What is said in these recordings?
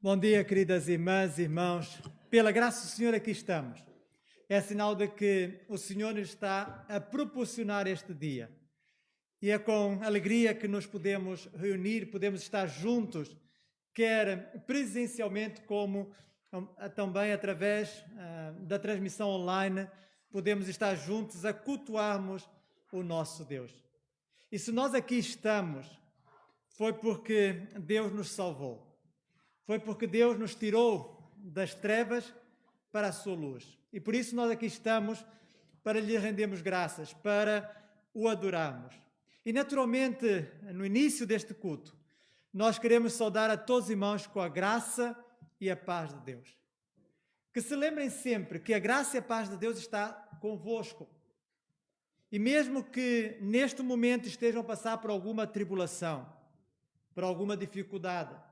Bom dia, queridas irmãs e irmãos. Pela graça do Senhor, aqui estamos. É sinal de que o Senhor nos está a proporcionar este dia. E é com alegria que nos podemos reunir, podemos estar juntos, quer presencialmente como também através da transmissão online, podemos estar juntos a cultuarmos o nosso Deus. E se nós aqui estamos, foi porque Deus nos salvou. Foi porque Deus nos tirou das trevas para a sua luz. E por isso nós aqui estamos para lhe rendermos graças, para o adorarmos. E naturalmente, no início deste culto, nós queremos saudar a todos os irmãos com a graça e a paz de Deus. Que se lembrem sempre que a graça e a paz de Deus está convosco. E mesmo que neste momento estejam a passar por alguma tribulação, por alguma dificuldade,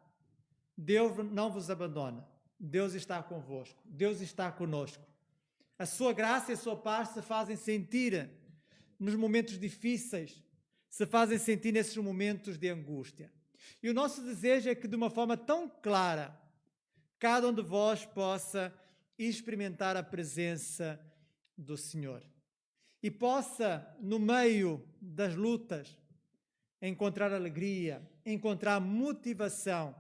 Deus não vos abandona. Deus está convosco. Deus está conosco. A sua graça e a sua paz se fazem sentir nos momentos difíceis, se fazem sentir nesses momentos de angústia. E o nosso desejo é que, de uma forma tão clara, cada um de vós possa experimentar a presença do Senhor e possa, no meio das lutas, encontrar alegria, encontrar motivação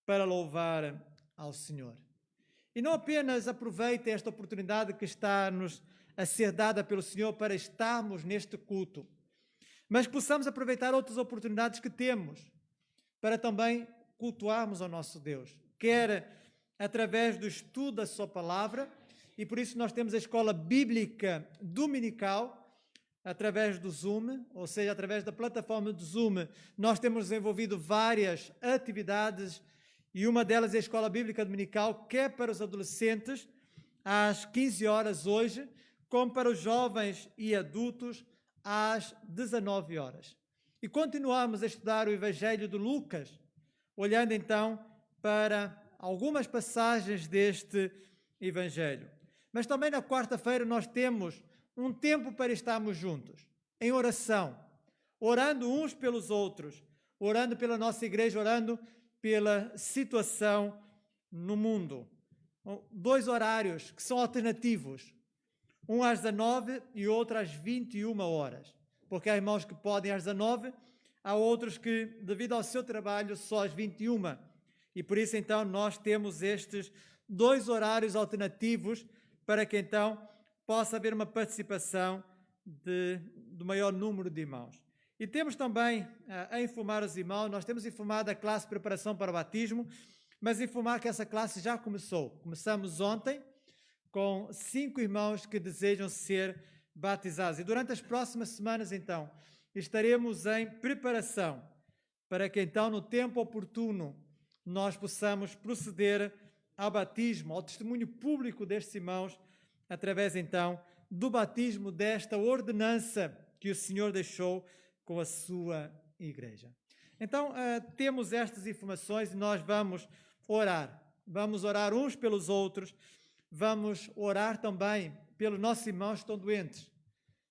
para louvar ao Senhor. E não apenas aproveite esta oportunidade que está-nos a ser dada pelo Senhor para estarmos neste culto, mas que possamos aproveitar outras oportunidades que temos para também cultuarmos ao nosso Deus, quer através do estudo da sua palavra, e por isso nós temos a escola bíblica dominical, através do Zoom, ou seja, através da plataforma do Zoom, nós temos desenvolvido várias atividades e uma delas é a Escola Bíblica Dominical, quer para os adolescentes, às 15 horas hoje, como para os jovens e adultos, às 19 horas. E continuamos a estudar o Evangelho de Lucas, olhando então para algumas passagens deste Evangelho. Mas também na quarta-feira nós temos um tempo para estarmos juntos, em oração, orando uns pelos outros, orando pela nossa igreja, orando pela situação no mundo. 2 horários que são alternativos, um às 19 e outro às 21 horas, porque há irmãos que podem às 19, há outros que, devido ao seu trabalho, só às 21. E por isso, então, nós temos estes 2 horários alternativos para que, então, possa haver uma participação do maior número de irmãos. E temos também a informar os irmãos, nós temos informado a classe de preparação para o batismo, mas informar que essa classe já começou. Começamos ontem com 5 irmãos que desejam ser batizados. E durante as próximas semanas, então, estaremos em preparação para que, então, no tempo oportuno, nós possamos proceder ao batismo, ao testemunho público destes irmãos, através, então, do batismo desta ordenança que o Senhor deixou com a sua igreja. Então, temos estas informações e nós vamos orar uns pelos outros, vamos orar também pelos nossos irmãos que estão doentes,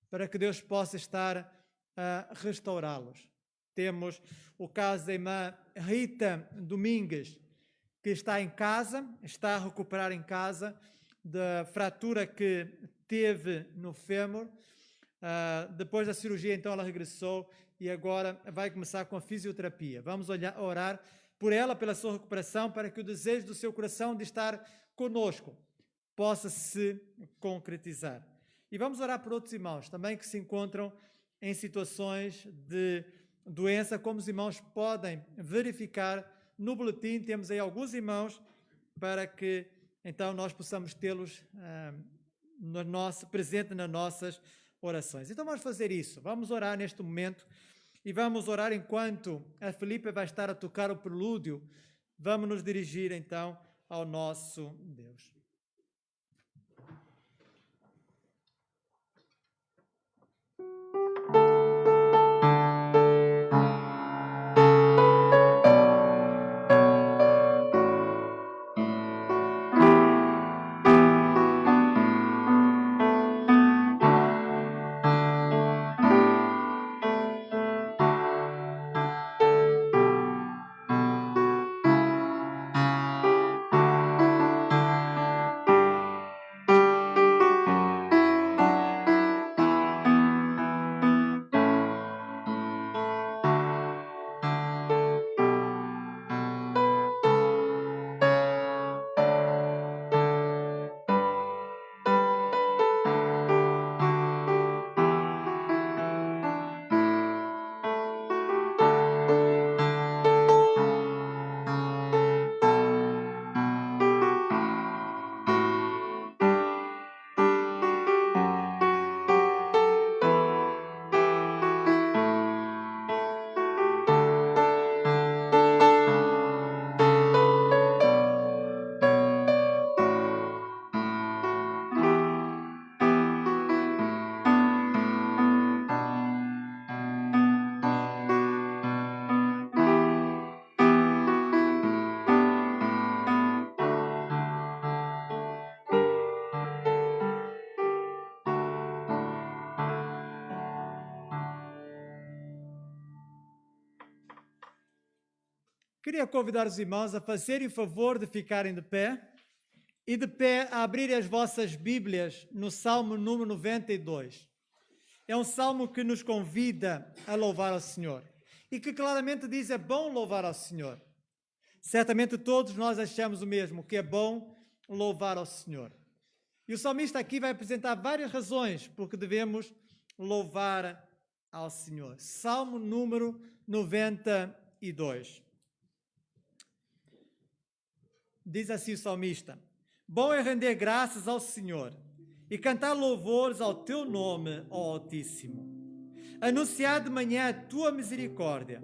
para que Deus possa estar a restaurá-los. Temos o caso da irmã Rita Domingues, que está em casa, está a recuperar em casa da fratura que teve no fêmur. Depois da cirurgia, então, ela regressou e agora vai começar com a fisioterapia. Vamos orar por ela, pela sua recuperação, para que o desejo do seu coração de estar conosco possa se concretizar. E vamos orar por outros irmãos também que se encontram em situações de doença, como os irmãos podem verificar no boletim. Temos aí alguns irmãos para que, então, nós possamos tê-los presente nas nossas orações. Então vamos fazer isso, vamos orar neste momento e vamos orar enquanto a Filipe vai estar a tocar o prelúdio, vamos nos dirigir então ao nosso Deus. Queria convidar os irmãos a fazerem o favor de ficarem de pé e de pé a abrirem as vossas Bíblias no Salmo número 92. É um salmo que nos convida a louvar ao Senhor e que claramente diz: é bom louvar ao Senhor. Certamente todos nós achamos o mesmo, que é bom louvar ao Senhor. E o salmista aqui vai apresentar várias razões porque devemos louvar ao Senhor. Salmo número 92. Diz assim o salmista: bom é render graças ao Senhor e cantar louvores ao teu nome, ó Altíssimo. Anunciar de manhã a tua misericórdia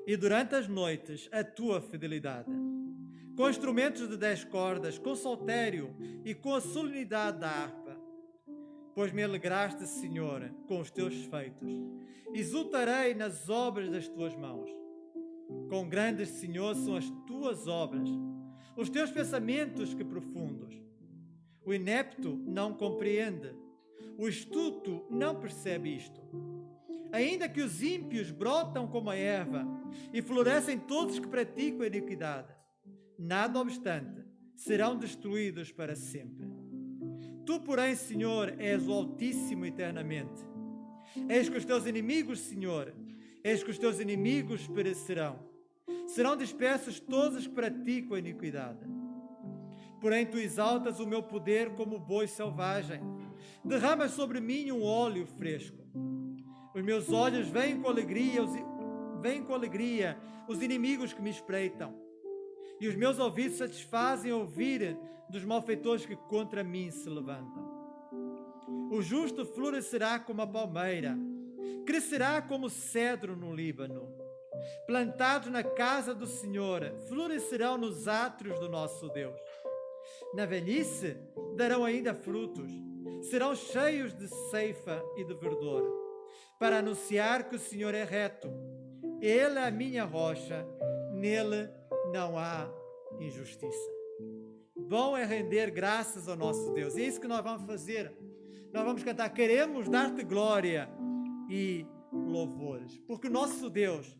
e durante as noites a tua fidelidade. Com instrumentos de 10 cordas, com saltério e com a solenidade da harpa. Pois me alegraste, Senhor, com os teus feitos. Exultarei nas obras das tuas mãos. Quão grandes, Senhor, são as tuas obras, os teus pensamentos que profundos. O inepto não compreende, o astuto não percebe isto. Ainda que os ímpios brotam como a erva e florescem todos que praticam a iniquidade, nada obstante, serão destruídos para sempre. Tu, porém, Senhor, és o Altíssimo eternamente. Eis que os teus inimigos, Senhor, eis que os teus inimigos perecerão. Serão dispersos todos os que praticam a iniquidade. Porém, tu exaltas o meu poder como boi selvagem. Derramas sobre mim um óleo fresco. Os meus olhos veem com alegria os inimigos que me espreitam. E os meus ouvidos satisfazem ouvir dos malfeitores que contra mim se levantam. O justo florescerá como a palmeira, crescerá como o cedro no Líbano. Plantados na casa do Senhor, florescerão nos átrios do nosso Deus. Na velhice darão ainda frutos, serão cheios de ceifa e de verdor, para anunciar que o Senhor é reto. Ele é a minha rocha, nele não há injustiça. Bom é render graças ao nosso Deus. É isso que nós vamos fazer. Nós vamos cantar: queremos dar-te glória e louvores, porque o nosso Deus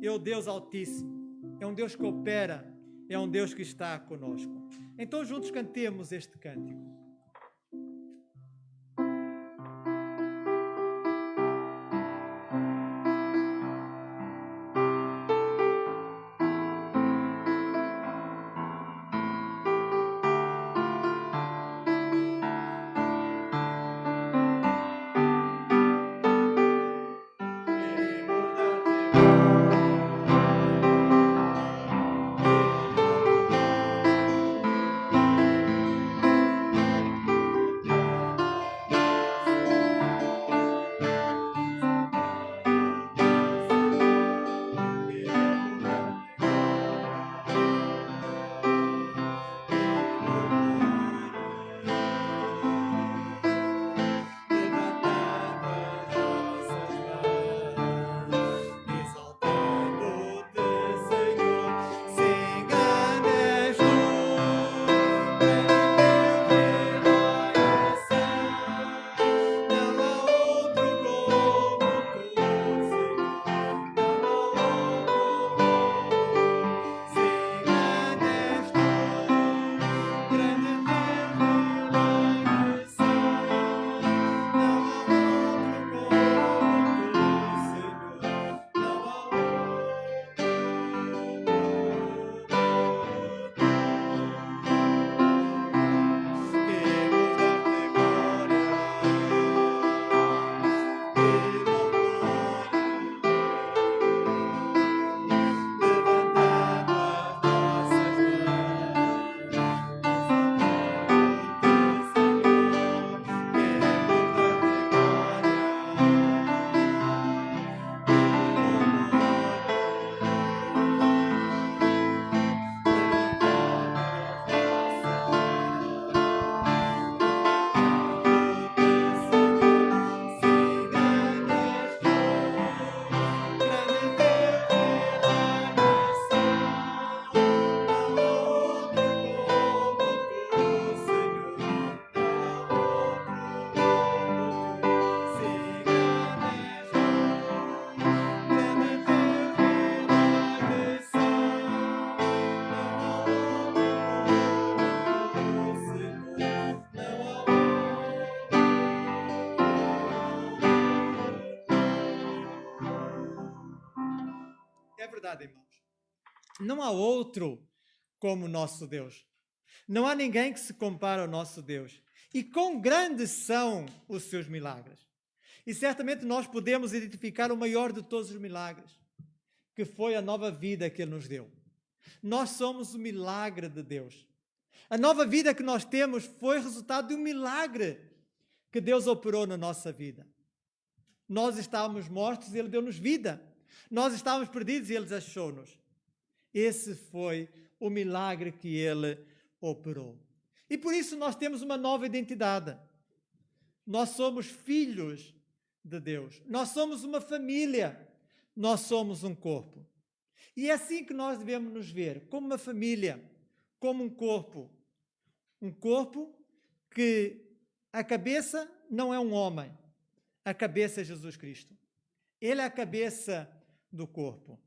é o Deus Altíssimo, é um Deus que opera, é um Deus que está conosco. Então juntos cantemos este cântico. É verdade, irmãos. Não há outro como o nosso Deus. Não há ninguém que se compare ao nosso Deus. E quão grandes são os seus milagres. E certamente nós podemos identificar o maior de todos os milagres, que foi a nova vida que Ele nos deu. Nós somos o milagre de Deus. A nova vida que nós temos foi resultado de um milagre que Deus operou na nossa vida. Nós estávamos mortos e Ele deu-nos vida. Nós estávamos perdidos e Ele achou-nos. Esse foi o milagre que Ele operou. E por isso nós temos uma nova identidade. Nós somos filhos de Deus. Nós somos uma família. Nós somos um corpo. E é assim que nós devemos nos ver, como uma família, como um corpo. Um corpo que a cabeça não é um homem. A cabeça é Jesus Cristo. Ele é a cabeça do corpo.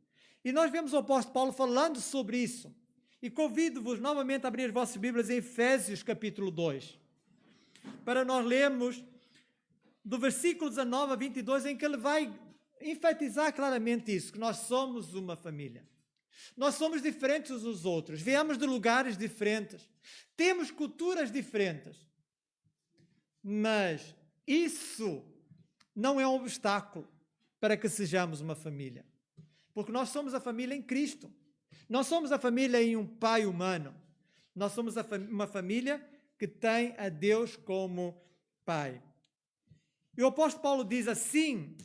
E nós vemos o apóstolo Paulo falando sobre isso. E convido-vos novamente a abrir as vossas Bíblias em Efésios capítulo 2, para nós lermos do versículo 19 a 22, em que ele vai enfatizar claramente isso, que nós somos uma família. Nós somos diferentes uns dos outros, viemos de lugares diferentes, temos culturas diferentes, mas isso não é um obstáculo para que sejamos uma família, porque nós somos a família em Cristo. Não somos a família em um pai humano. Nós somos uma família que tem a Deus como pai. E o apóstolo Paulo diz assim: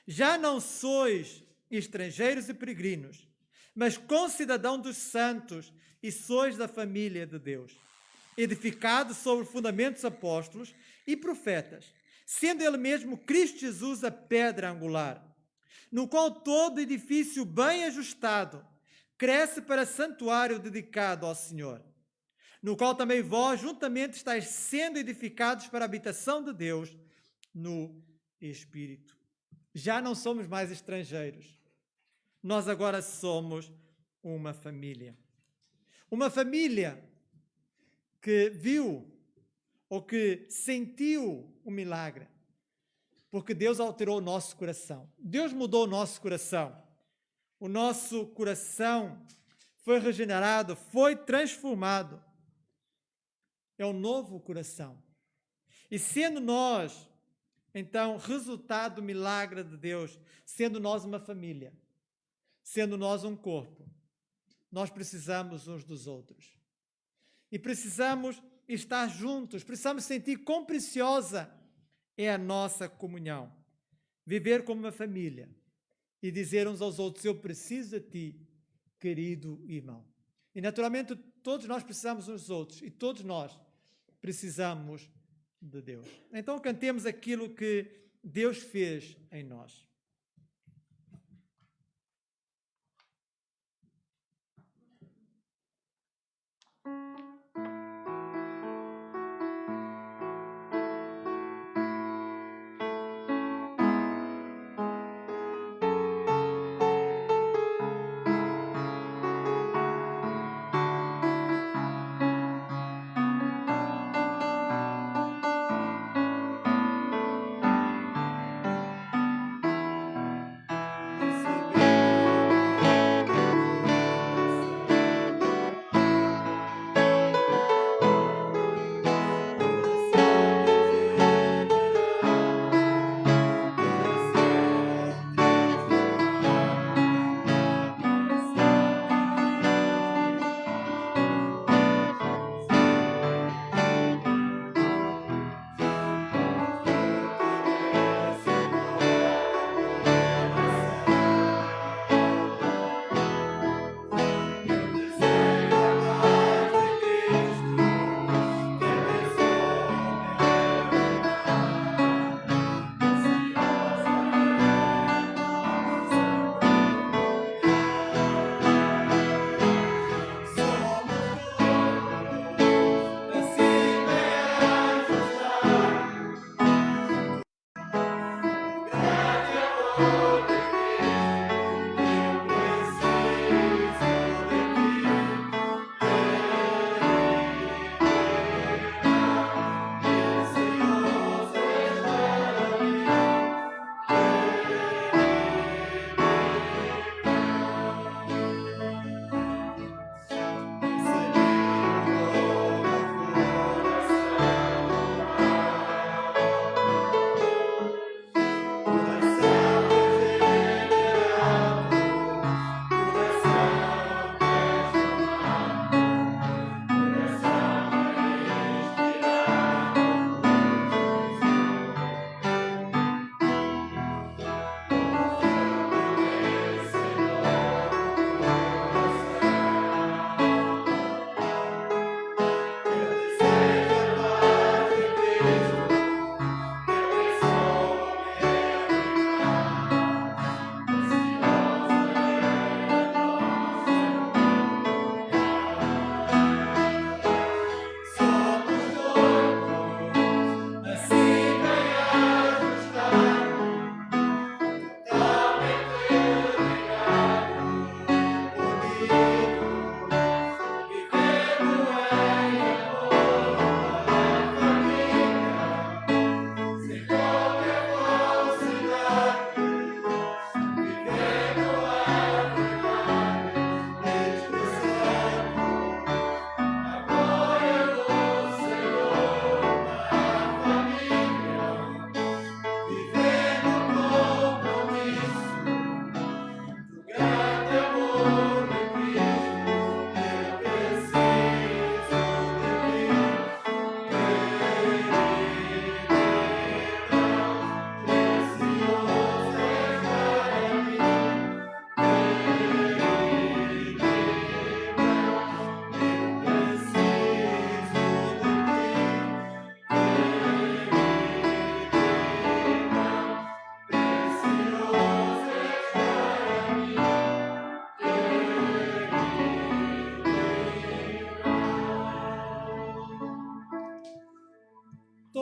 já não sois estrangeiros e peregrinos, mas concidadãos dos santos e sois da família de Deus, edificados sobre fundamentos apóstolos e profetas, sendo ele mesmo Cristo Jesus a pedra angular, no qual todo edifício bem ajustado cresce para santuário dedicado ao Senhor, no qual também vós juntamente estáis sendo edificados para a habitação de Deus no Espírito. Já não somos mais estrangeiros. Nós agora somos uma família. Uma família que viu ou que sentiu o milagre, porque Deus alterou o nosso coração. Deus mudou o nosso coração. O nosso coração foi regenerado, foi transformado. É um novo coração. E sendo nós, então, resultado do milagre de Deus, sendo nós uma família, sendo nós um corpo, nós precisamos uns dos outros. E precisamos estar juntos, precisamos sentir quão preciosa é a nossa comunhão. Viver como uma família. E dizer uns aos outros: eu preciso de ti, querido irmão. E naturalmente todos nós precisamos uns dos outros e todos nós precisamos de Deus. Então cantemos aquilo que Deus fez em nós.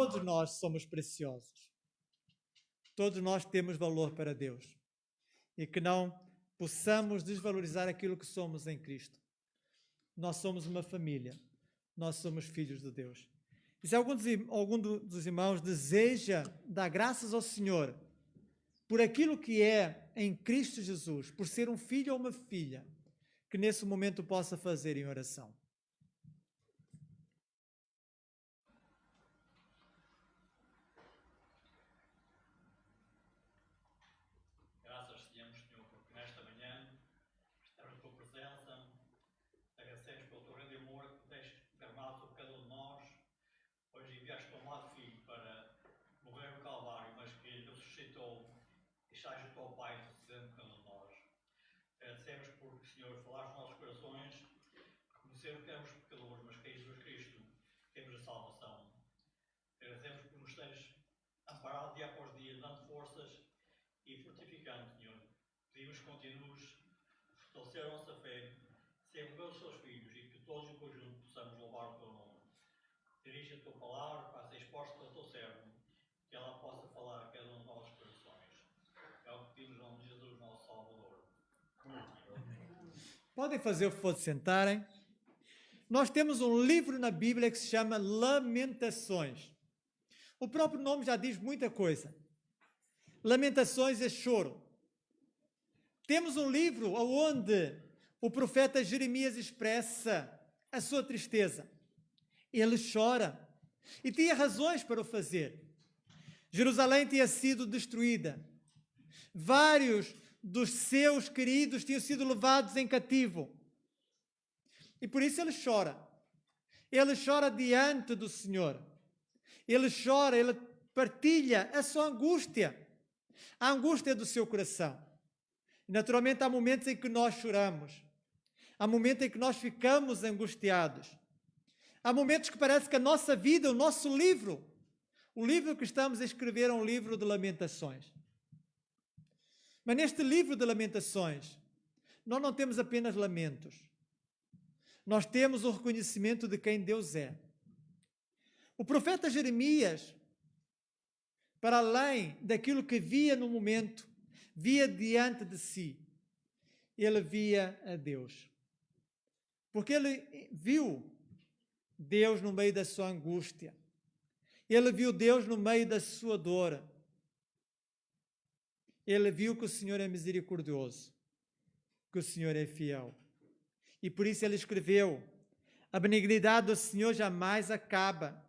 todos nós somos preciosos. Todos nós temos valor para Deus. E que não possamos desvalorizar aquilo que somos em Cristo. Nós somos uma família. Nós somos filhos de Deus. E se algum dos irmãos deseja dar graças ao Senhor por aquilo que é em Cristo Jesus, por ser um filho ou uma filha, que nesse momento possa fazer em oração. Graças te damos, Senhor, porque nesta manhã estamos na tua presença. Agradecemos pelo teu grande amor que tens derramado sobre cada um de nós. Hoje enviaste o teu amado Filho para morrer no Calvário, mas que ele ressuscitou e está junto ao Pai, intercedendo por cada um de nós. Agradecemos porque, Senhor, falaste nos nossos corações, reconhecemos que éramos pecadores, mas que em Jesus Cristo temos a salvação. Agradecemos por nos teres amparado dia após dia, dando forças e fortificando, Senhor. Pedimos que continues a fortalecer a nossa fé, sermos os teus filhos e que todos em conjunto possamos louvar o teu nome. Dirige a tua palavra, para ser exposta ao teu servo, que ela possa falar a cada um dos nossos corações. É o que pedimos em nome de Jesus, nosso Salvador. Amém. Podem fazer o favor de sentarem. Nós temos um livro na Bíblia que se chama Lamentações. O próprio nome já diz muita coisa. Lamentações é choro. Temos um livro onde o profeta Jeremias expressa a sua tristeza. Ele chora e tinha razões para o fazer. Jerusalém tinha sido destruída. Vários dos seus queridos tinham sido levados em cativo. E por isso ele chora. Ele chora diante do Senhor. Ele chora, ele partilha a sua angústia. A angústia do seu coração. E naturalmente há momentos em que nós choramos. Há momentos em que nós ficamos angustiados. Há momentos que parece que a nossa vida, o nosso livro, o livro que estamos a escrever é um livro de lamentações. Mas neste livro de lamentações, nós não temos apenas lamentos. Nós temos o reconhecimento de quem Deus é. O profeta Jeremias, para além daquilo que via no momento, via diante de si, ele via a Deus. Porque ele viu Deus no meio da sua angústia. Ele viu Deus no meio da sua dor. Ele viu que o Senhor é misericordioso, que o Senhor é fiel. E por isso ele escreveu: a benignidade do Senhor jamais acaba.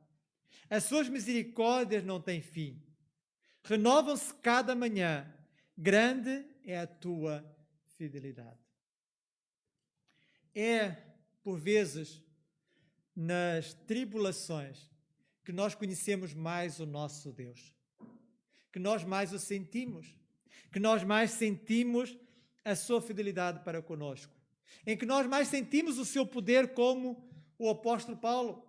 As suas misericórdias não têm fim. Renovam-se cada manhã. Grande é a tua fidelidade. É, por vezes, nas tribulações que nós conhecemos mais o nosso Deus, que nós mais o sentimos, que nós mais sentimos a sua fidelidade para conosco, em que nós mais sentimos o seu poder, como o apóstolo Paulo,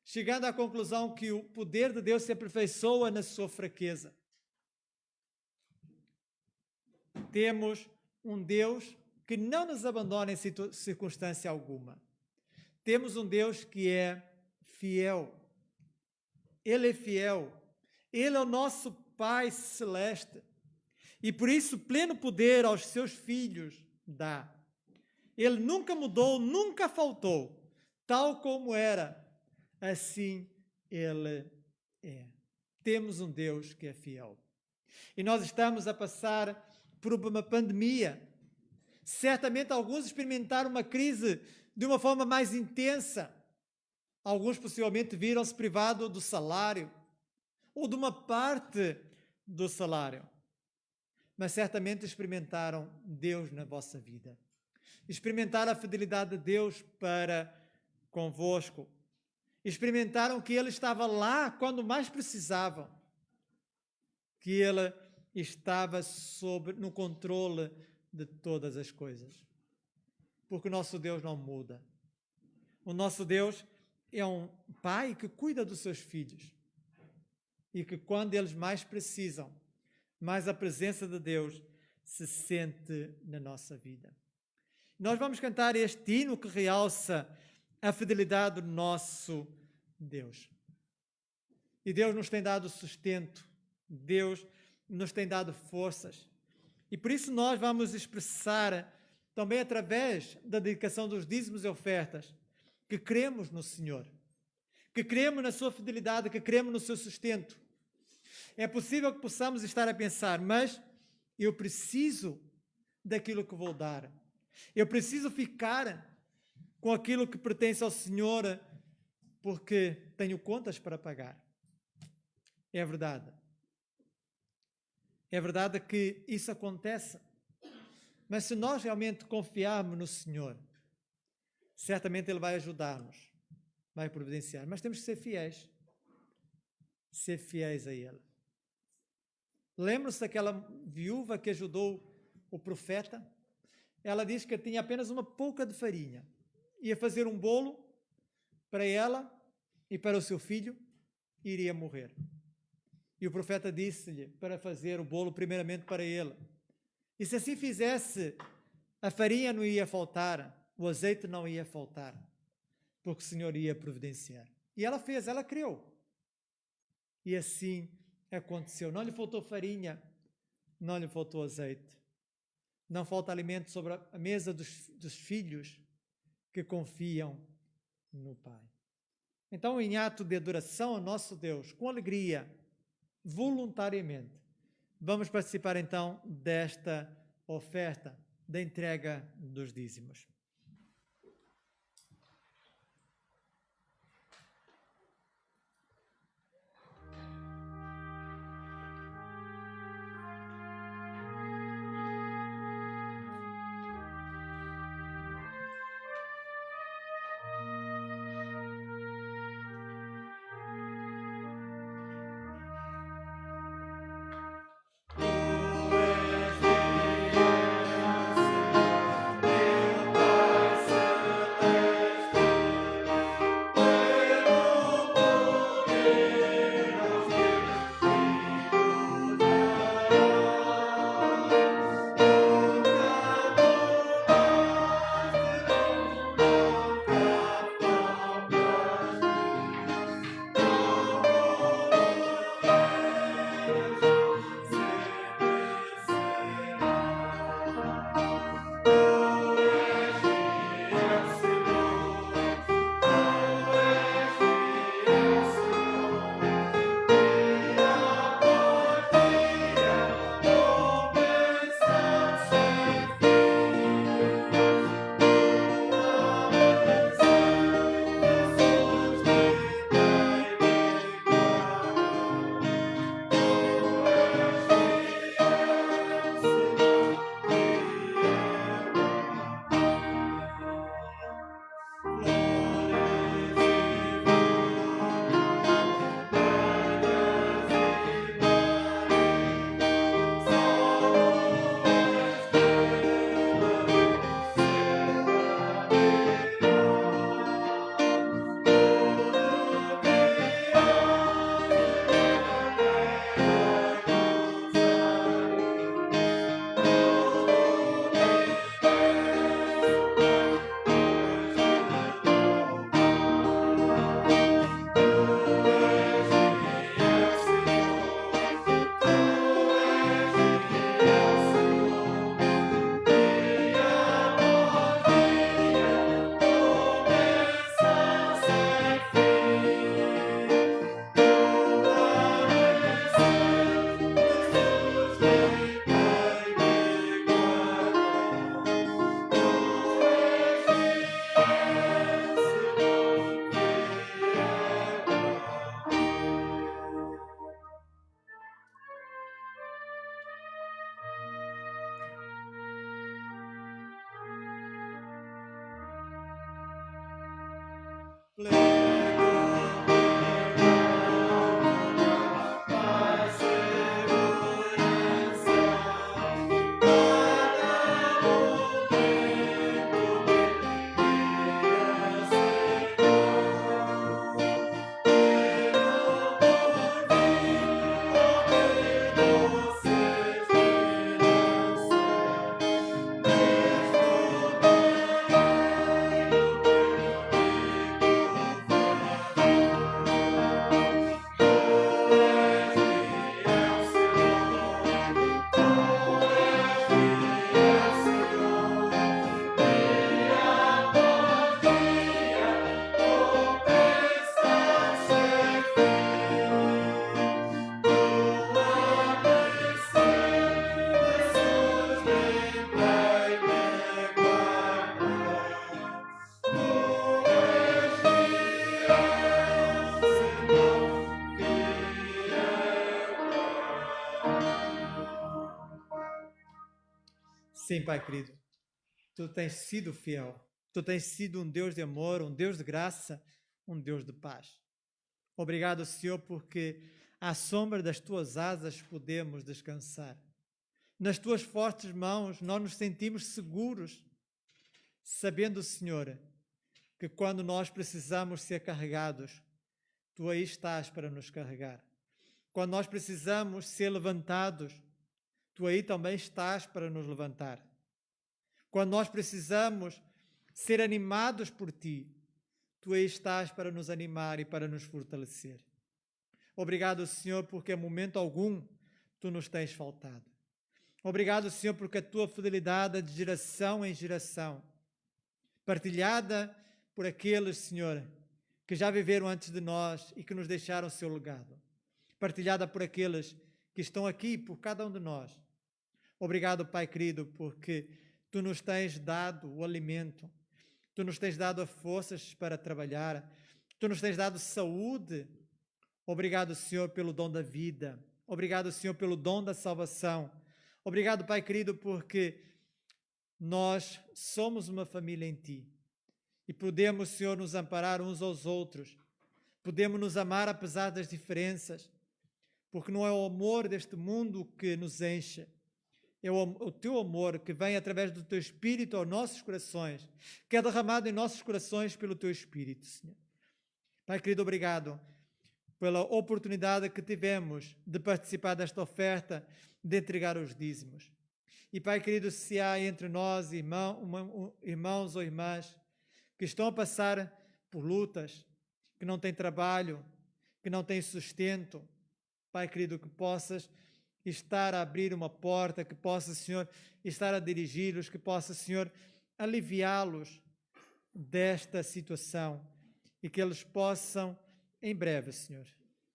chegando à conclusão que o poder de Deus se aperfeiçoa na sua fraqueza. Temos um Deus que não nos abandona em circunstância alguma. Temos um Deus que é fiel. Ele é fiel. Ele é o nosso Pai Celeste. E por isso pleno poder aos seus filhos dá. Ele nunca mudou, nunca faltou. Tal como era, assim Ele é. Temos um Deus que é fiel. E nós estamos a passar por uma pandemia. Certamente alguns experimentaram uma crise de uma forma mais intensa. Alguns possivelmente viram-se privados do salário ou de uma parte do salário. Mas certamente experimentaram Deus na vossa vida. Experimentaram a fidelidade de Deus para convosco. Experimentaram que Ele estava lá quando mais precisavam. Que Ele estava no controle de todas as coisas. Porque o nosso Deus não muda. O nosso Deus é um pai que cuida dos seus filhos. E que quando eles mais precisam, mais a presença de Deus se sente na nossa vida. Nós vamos cantar este hino que realça a fidelidade do nosso Deus. E Deus nos tem dado sustento, Deus nos tem dado forças. E por isso nós vamos expressar também através da dedicação dos dízimos e ofertas que cremos no Senhor, que cremos na sua fidelidade, que cremos no seu sustento. É possível que possamos estar a pensar, mas eu preciso daquilo que vou dar. Eu preciso ficar com aquilo que pertence ao Senhor porque tenho contas para pagar. É verdade. É verdade que isso acontece. Mas se nós realmente confiarmos no Senhor, certamente Ele vai ajudar-nos, vai providenciar. Mas temos que ser fiéis. Ser fiéis a Ele. Lembram-se daquela viúva que ajudou o profeta? Ela disse que tinha apenas uma pouca de farinha. Ia fazer um bolo para ela e para o seu filho e iria morrer. E o profeta disse-lhe para fazer o bolo primeiramente para ele. E se assim fizesse, a farinha não ia faltar, o azeite não ia faltar, porque o Senhor ia providenciar. E ela fez, ela creu. E assim aconteceu. Não lhe faltou farinha, não lhe faltou azeite. Não falta alimento sobre a mesa dos filhos que confiam no Pai. Então, em ato de adoração ao nosso Deus, com alegria, voluntariamente, vamos participar então desta oferta, da entrega dos dízimos. Sim, Pai querido, Tu tens sido fiel. Tu tens sido um Deus de amor, um Deus de graça, um Deus de paz. Obrigado, Senhor, porque à sombra das Tuas asas podemos descansar. Nas Tuas fortes mãos nós nos sentimos seguros, sabendo, Senhor, que quando nós precisamos ser carregados, Tu aí estás para nos carregar. Quando nós precisamos ser levantados, Tu aí também estás para nos levantar. Quando nós precisamos ser animados por Ti, Tu aí estás para nos animar e para nos fortalecer. Obrigado, Senhor, porque em momento algum Tu nos tens faltado. Obrigado, Senhor, porque a Tua fidelidade é de geração em geração, partilhada por aqueles, Senhor, que já viveram antes de nós e que nos deixaram o seu legado, partilhada por aqueles que estão aqui, por cada um de nós. Obrigado, Pai querido, porque Tu nos tens dado o alimento, Tu nos tens dado as forças para trabalhar, Tu nos tens dado saúde. Obrigado, Senhor, pelo dom da vida. Obrigado, Senhor, pelo dom da salvação. Obrigado, Pai querido, porque nós somos uma família em Ti e podemos, Senhor, nos amparar uns aos outros. Podemos nos amar apesar das diferenças, porque não é o amor deste mundo que nos enche, é o Teu amor que vem através do Teu Espírito aos nossos corações, que é derramado em nossos corações pelo Teu Espírito, Senhor. Pai querido, obrigado pela oportunidade que tivemos de participar desta oferta, de entregar os dízimos. E, Pai querido, se há entre nós irmãos ou irmãs que estão a passar por lutas, que não têm trabalho, que não têm sustento, Pai querido, que possas estar a abrir uma porta, que possa, Senhor, estar a dirigi-los, que possa, Senhor, aliviá-los desta situação e que eles possam, em breve, Senhor,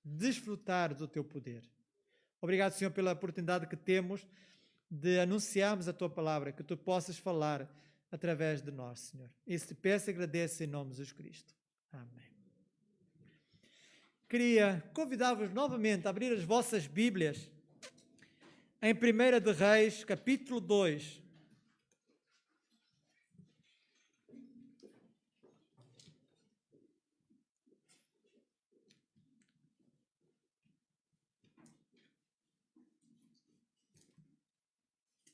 desfrutar do Teu poder. Obrigado, Senhor, pela oportunidade que temos de anunciarmos a Tua palavra, que Tu possas falar através de nós, Senhor. Isso te peço e agradeço em nome de Jesus Cristo. Amém. Queria convidar-vos novamente a abrir as vossas Bíblias em 1 de Reis, capítulo 2.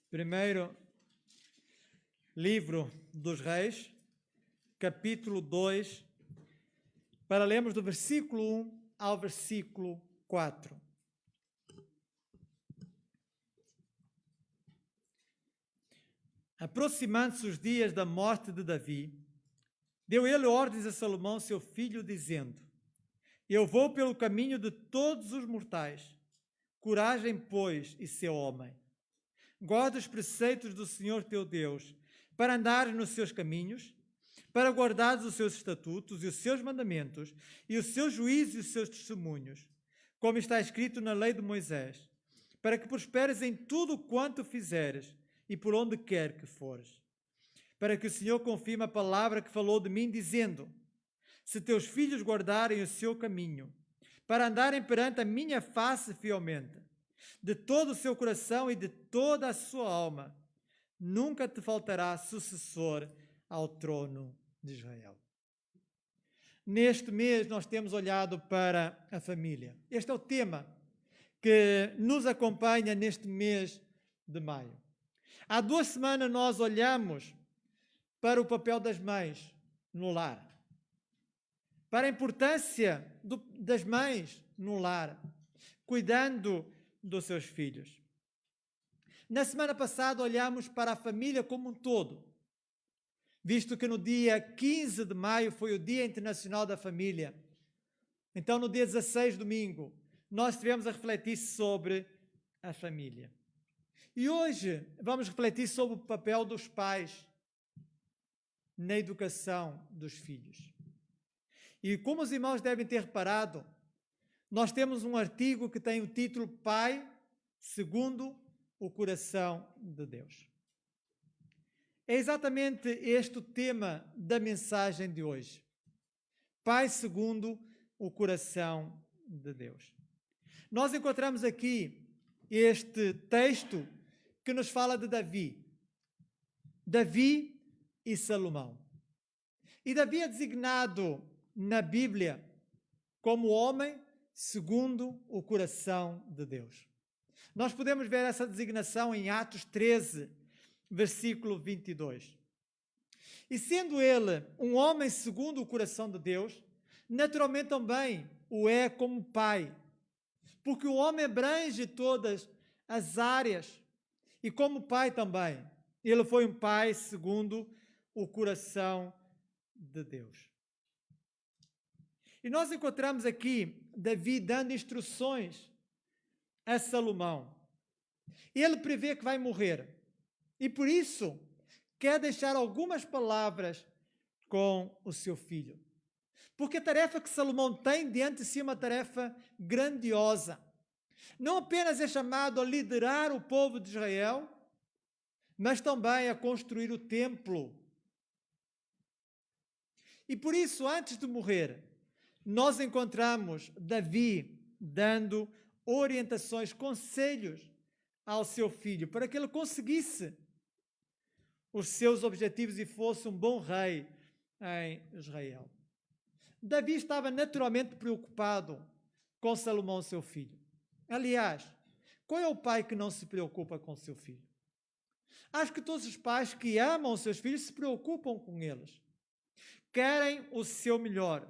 Primeiro livro dos Reis, capítulo 2, para lermos do versículo 1 ao versículo 4. Aproximando-se os dias da morte de Davi, deu ele ordens a Salomão, seu filho, dizendo: Eu vou pelo caminho de todos os mortais. Coragem, pois, e sê homem. Guarda os preceitos do Senhor teu Deus, para andares nos seus caminhos, para guardares os seus estatutos e os seus mandamentos, e os seus juízos e os seus testemunhos, como está escrito na lei de Moisés, para que prosperes em tudo quanto fizeres e por onde quer que fores. Para que o Senhor confirme a palavra que falou de mim, dizendo: Se teus filhos guardarem o seu caminho, para andarem perante a minha face fielmente, de todo o seu coração e de toda a sua alma, nunca te faltará sucessor ao trono de Israel. Neste mês nós temos olhado para a família. Este é o tema que nos acompanha neste mês de maio. Há 2 semanas nós olhamos para o papel das mães no lar, para a importância das mães no lar, cuidando dos seus filhos. Na semana passada olhamos para a família como um todo, visto que no dia 15 de maio foi o Dia Internacional da Família. Então, no dia 16, domingo, nós estivemos a refletir sobre a família. E hoje vamos refletir sobre o papel dos pais na educação dos filhos. E como os irmãos devem ter reparado, nós temos um artigo que tem o título Pai segundo o coração de Deus. É exatamente este o tema da mensagem de hoje. Pai segundo o coração de Deus. Nós encontramos aqui este texto que nos fala de Davi. Davi e Salomão. E Davi é designado na Bíblia como homem segundo o coração de Deus. Nós podemos ver essa designação em Atos 13, versículo 22. E sendo ele um homem segundo o coração de Deus, naturalmente também o é como pai, porque o homem abrange todas as áreas, e como pai também, ele foi um pai segundo o coração de Deus. E nós encontramos aqui Davi dando instruções a Salomão. Ele prevê que vai morrer, e por isso quer deixar algumas palavras com o seu filho. Porque a tarefa que Salomão tem diante de si é uma tarefa grandiosa. Não apenas é chamado a liderar o povo de Israel, mas também a construir o templo. E por isso, antes de morrer, nós encontramos Davi dando orientações, conselhos ao seu filho, para que ele conseguisse os seus objetivos e fosse um bom rei em Israel. Davi estava naturalmente preocupado com Salomão, seu filho. Aliás, qual é o pai que não se preocupa com seu filho? Acho que todos os pais que amam os seus filhos se preocupam com eles. Querem o seu melhor.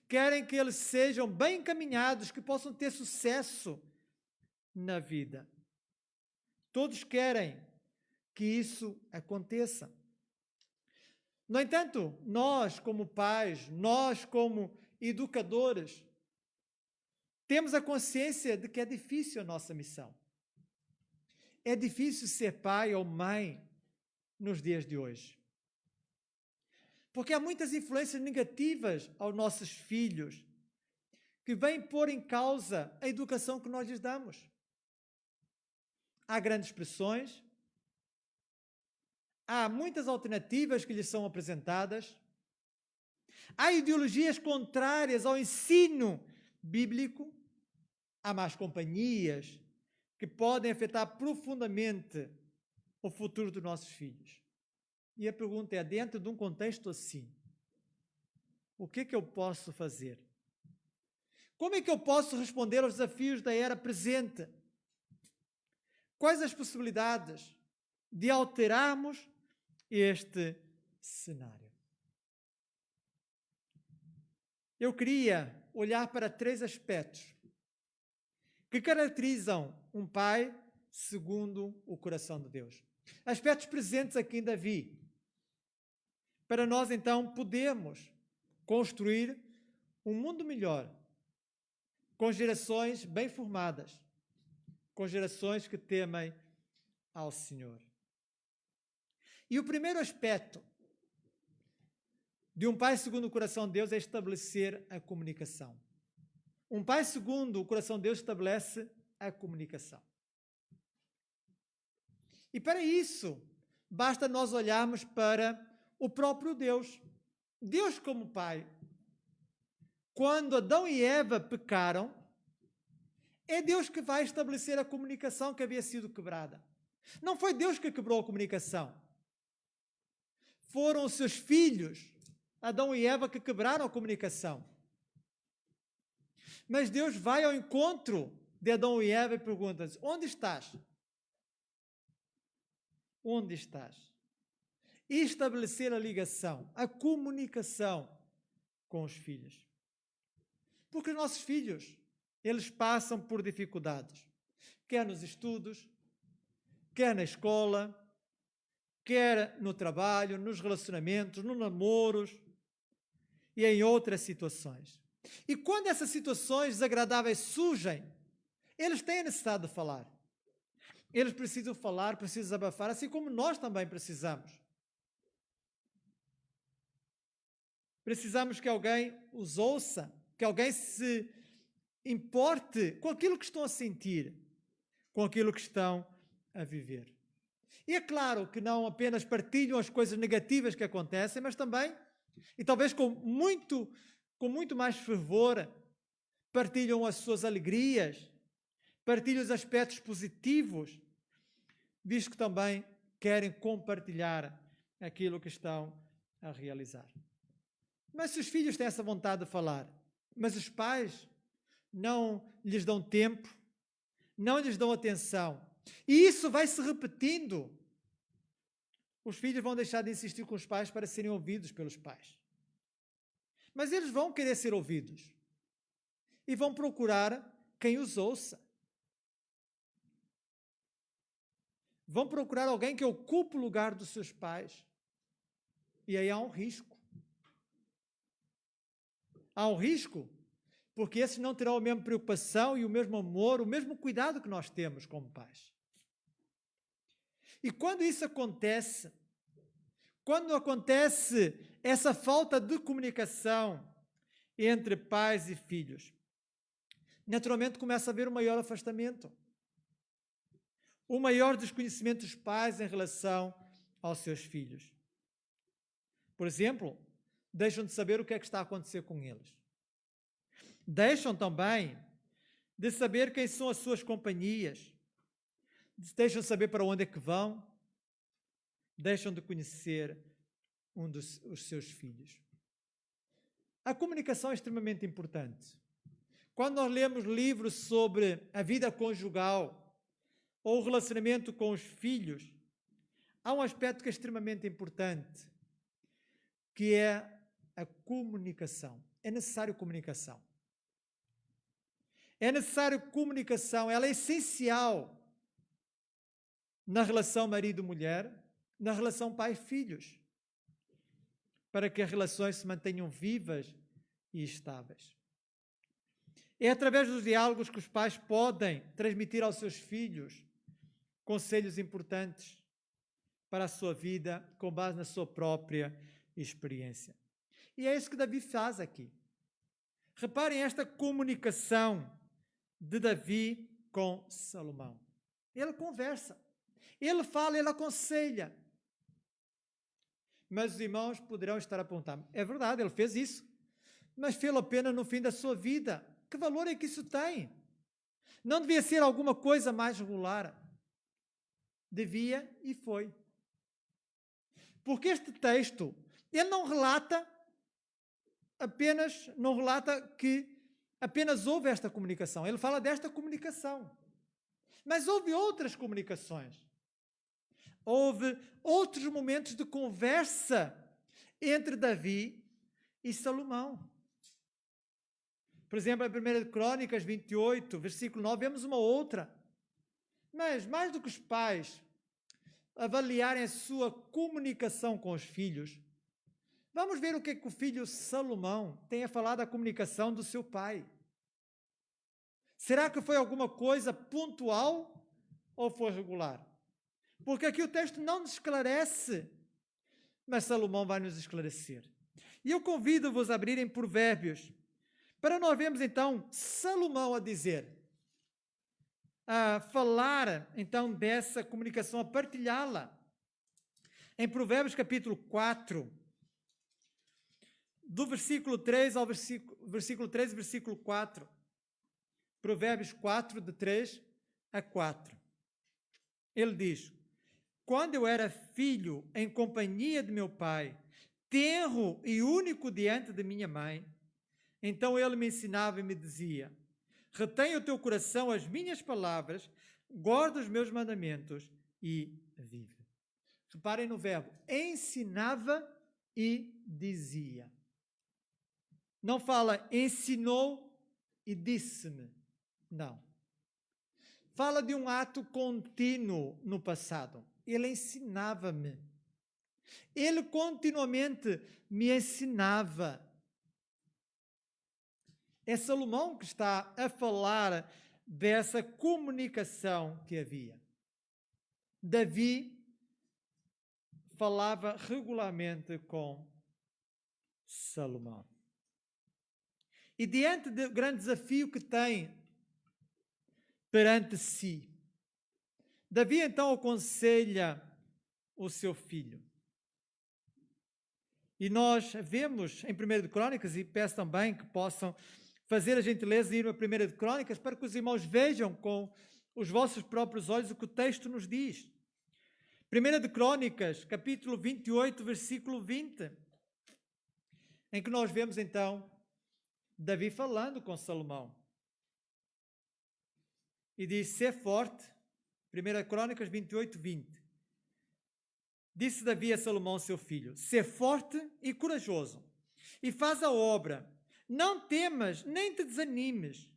Querem que eles sejam bem encaminhados, que possam ter sucesso na vida. Todos querem que isso aconteça. No entanto, nós como pais, nós como educadores, temos a consciência de que é difícil a nossa missão. É difícil ser pai ou mãe nos dias de hoje. Porque há muitas influências negativas aos nossos filhos que vêm pôr em causa a educação que nós lhes damos. Há grandes pressões, há muitas alternativas que lhes são apresentadas, há ideologias contrárias ao ensino bíblico, há más companhias que podem afetar profundamente o futuro dos nossos filhos. E a pergunta é, dentro de um contexto assim, o que eu posso fazer? Como é que eu posso responder aos desafios da era presente? Quais as possibilidades de alterarmos este cenário? Eu queria olhar para 3 aspectos que caracterizam um pai segundo o coração de Deus. Aspectos presentes aqui em Davi, para nós então podermos construir um mundo melhor, com gerações bem formadas, com gerações que temem ao Senhor. E o primeiro aspecto de um pai segundo o coração de Deus é estabelecer a comunicação. Um pai segundo o coração de Deus estabelece a comunicação. E para isso, basta nós olharmos para o próprio Deus. Deus como pai. Quando Adão e Eva pecaram, é Deus que vai estabelecer a comunicação que havia sido quebrada. Não foi Deus que quebrou a comunicação. Foram os seus filhos, Adão e Eva, que quebraram a comunicação. Mas Deus vai ao encontro de Adão e Eva e pergunta-lhes: onde estás? Onde estás? E estabelecer a ligação, a comunicação com os filhos. Porque os nossos filhos, eles passam por dificuldades, quer nos estudos, quer na escola, quer no trabalho, nos relacionamentos, nos namoros e em outras situações. E quando essas situações desagradáveis surgem, eles têm a necessidade de falar. Eles precisam falar, precisam abafar, assim como nós também precisamos. Precisamos que alguém os ouça, que alguém se importe com aquilo que estão a sentir, com aquilo que estão a viver. E é claro que não apenas partilham as coisas negativas que acontecem, mas também, e talvez com muito mais fervor, partilham as suas alegrias, partilham os aspectos positivos, visto que também querem compartilhar aquilo que estão a realizar. Mas se os filhos têm essa vontade de falar, mas os pais não lhes dão tempo, não lhes dão atenção, e isso vai se repetindo, os filhos vão deixar de insistir com os pais para serem ouvidos pelos pais. Mas eles vão querer ser ouvidos e vão procurar quem os ouça. Vão procurar alguém que ocupe o lugar dos seus pais. E aí há um risco. Há um risco, porque esses não terão a mesma preocupação e o mesmo amor, o mesmo cuidado que nós temos como pais. E quando isso acontece, quando acontece essa falta de comunicação entre pais e filhos, naturalmente começa a haver um maior afastamento, um maior desconhecimento dos pais em relação aos seus filhos. Por exemplo, deixam de saber o que é que está a acontecer com eles. Deixam também de saber quem são as suas companhias. Deixam de saber para onde é que vão. Deixam de conhecer os seus filhos. A comunicação é extremamente importante. Quando nós lemos livros sobre a vida conjugal ou o relacionamento com os filhos, há um aspecto que é extremamente importante, que é a comunicação. É necessário comunicação. É necessário comunicação, ela é essencial na relação marido-mulher, na relação pai-filhos, para que as relações se mantenham vivas e estáveis. É através dos diálogos que os pais podem transmitir aos seus filhos conselhos importantes para a sua vida, com base na sua própria experiência. E é isso que Davi faz aqui. Reparem esta comunicação de Davi com Salomão. Ele conversa, ele fala, ele aconselha. Mas os irmãos poderão estar a apontar, é verdade, ele fez isso, mas fez-lo apenas no fim da sua vida. Que valor é que isso tem? Não devia ser alguma coisa mais regular? Devia e foi. Porque este texto, ele não relata que apenas houve esta comunicação. Ele fala desta comunicação. Mas houve outras comunicações. Houve outros momentos de conversa entre Davi e Salomão. Por exemplo, em 1 Crônicas 28, versículo 9, vemos uma outra. Mas, mais do que os pais avaliarem a sua comunicação com os filhos, vamos ver o que o filho Salomão tem a falar da comunicação do seu pai. Será que foi alguma coisa pontual ou foi regular? Porque aqui o texto não nos esclarece, mas Salomão vai nos esclarecer. E eu convido-vos a abrirem Provérbios, para nós vermos então Salomão a dizer, a falar então dessa comunicação, a partilhá-la. Em Provérbios capítulo 4, do versículo 3 ao versículo 3 e versículo 4. Provérbios 4, de 3 a 4. Ele diz: quando eu era filho em companhia de meu pai, tenro e único diante de minha mãe, então ele me ensinava e me dizia: retenha o teu coração as minhas palavras, guarda os meus mandamentos e vive. Reparem no verbo, ensinava e dizia. Não fala ensinou e disse-me. Não. Fala de um ato contínuo no passado. Ele ensinava-me. Ele continuamente me ensinava. É Salomão que está a falar dessa comunicação que havia. Davi falava regularmente com Salomão. E diante do grande desafio que tem perante si, Davi então aconselha o seu filho. E nós vemos em 1 de Crônicas, e peço também que possam fazer a gentileza de ir a 1 de Crônicas, para que os irmãos vejam com os vossos próprios olhos o que o texto nos diz. Primeira de Crônicas, capítulo 28, versículo 20, em que nós vemos então Davi falando com Salomão. E diz, ser forte, 1 Crônicas 28, 20. Disse Davi a Salomão, seu filho, ser forte e corajoso, e faz a obra, não temas, nem te desanimes,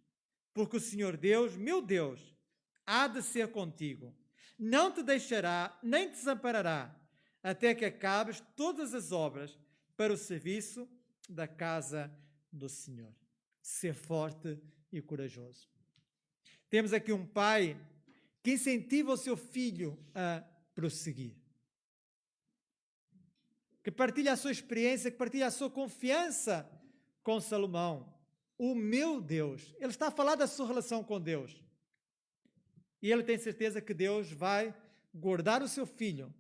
porque o Senhor Deus, meu Deus, há de ser contigo. Não te deixará, nem te desamparará, até que acabes todas as obras para o serviço da casa do Senhor. Ser forte e corajoso. Temos aqui um pai que incentiva o seu filho a prosseguir. Que partilha a sua experiência, que partilha a sua confiança com Salomão. O meu Deus. Ele está a falar da sua relação com Deus. E ele tem certeza que Deus vai guardar o seu filho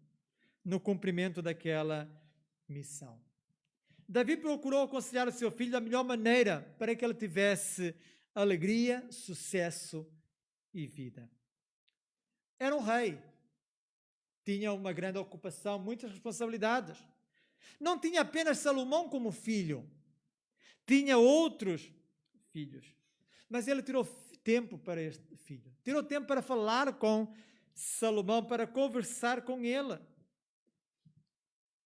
no cumprimento daquela missão. Davi procurou aconselhar o seu filho da melhor maneira para que ele tivesse alegria, sucesso e vida. Era um rei. Tinha uma grande ocupação, muitas responsabilidades. Não tinha apenas Salomão como filho. Tinha outros filhos. Mas ele tirou tempo para este filho. Tirou tempo para falar com Salomão, para conversar com ele.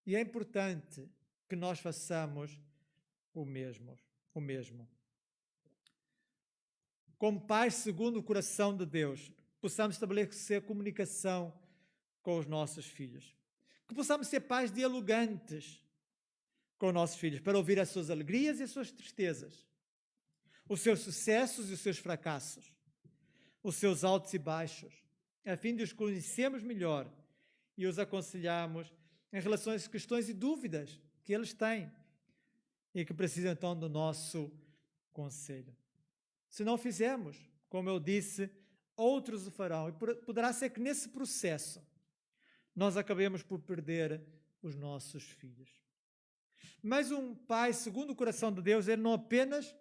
E é importante que nós façamos o mesmo. Como pais segundo o coração de Deus, possamos estabelecer comunicação com os nossos filhos. Que possamos ser pais dialogantes com os nossos filhos, para ouvir as suas alegrias e as suas tristezas, os seus sucessos e os seus fracassos, os seus altos e baixos, a fim de os conhecermos melhor e os aconselharmos em relação às questões e dúvidas que eles têm e que precisam então do nosso conselho. Se não fizermos, como eu disse, outros o farão, e poderá ser que nesse processo nós acabemos por perder os nossos filhos. Mas um pai, segundo o coração de Deus, ele não apenas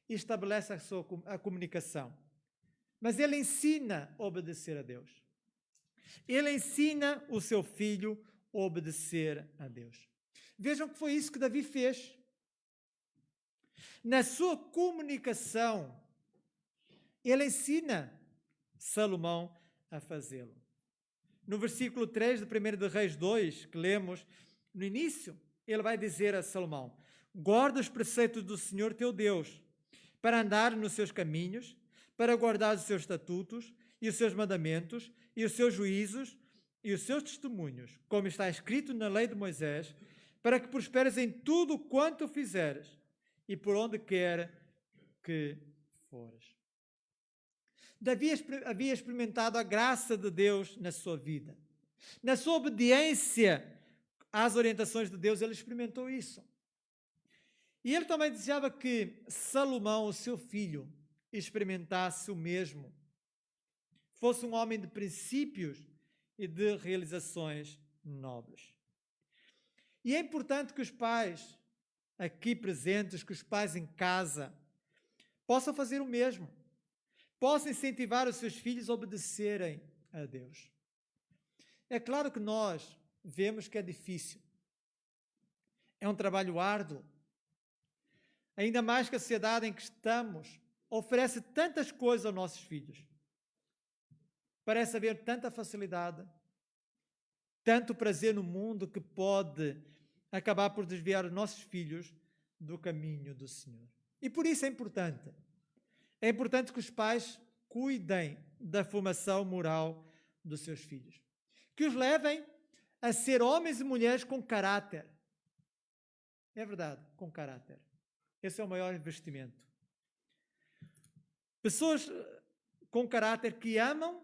estabelece a comunicação, mas ele ensina a obedecer a Deus. Ele ensina o seu filho a obedecer a Deus. Vejam que foi isso que Davi fez. Na sua comunicação, ele ensina Salomão a fazê-lo. No versículo 3 de 1 de Reis 2, que lemos no início, ele vai dizer a Salomão, guarda os preceitos do Senhor teu Deus, para andar nos seus caminhos, para guardar os seus estatutos e os seus mandamentos e os seus juízos e os seus testemunhos, como está escrito na lei de Moisés, para que prosperes em tudo quanto fizeres e por onde quer que fores. Davi havia experimentado a graça de Deus na sua vida. Na sua obediência às orientações de Deus, ele experimentou isso. E ele também desejava que Salomão, o seu filho, experimentasse o mesmo. Fosse um homem de princípios e de realizações nobres. E é importante que os pais aqui presentes, que os pais em casa, possam fazer o mesmo. Possam incentivar os seus filhos a obedecerem a Deus. É claro que nós vemos que é difícil. É um trabalho árduo. Ainda mais que a sociedade em que estamos oferece tantas coisas aos nossos filhos. Parece haver tanta facilidade, tanto prazer no mundo que pode acabar por desviar os nossos filhos do caminho do Senhor. E por isso é importante. É importante que os pais cuidem da formação moral dos seus filhos. Que os levem a ser homens e mulheres com caráter. É verdade, com caráter. Esse é o maior investimento. Pessoas com caráter que amam,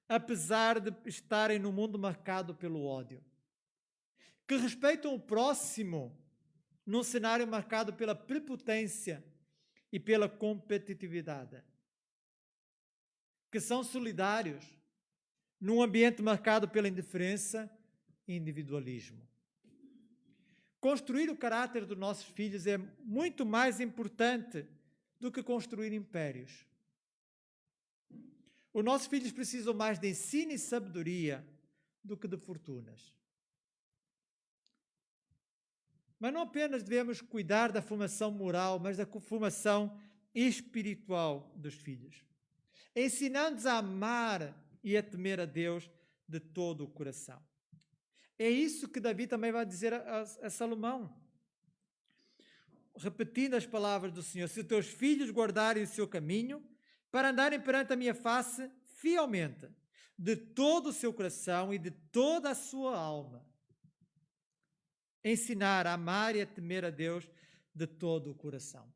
apesar de estarem no mundo marcado pelo ódio. Que respeitam o próximo num cenário marcado pela prepotência e pela competitividade. Que são solidários num ambiente marcado pela indiferença e individualismo. Construir o caráter dos nossos filhos é muito mais importante do que construir impérios. Os nossos filhos precisam mais de ensino e sabedoria do que de fortunas. Mas não apenas devemos cuidar da formação moral, mas da formação espiritual dos filhos, ensinando-os a amar e a temer a Deus de todo o coração. É isso que Davi também vai dizer a Salomão, repetindo as palavras do Senhor: se teus filhos guardarem o seu caminho, para andarem perante a minha face fielmente, de todo o seu coração e de toda a sua alma. Ensinar a amar e a temer a Deus de todo o coração.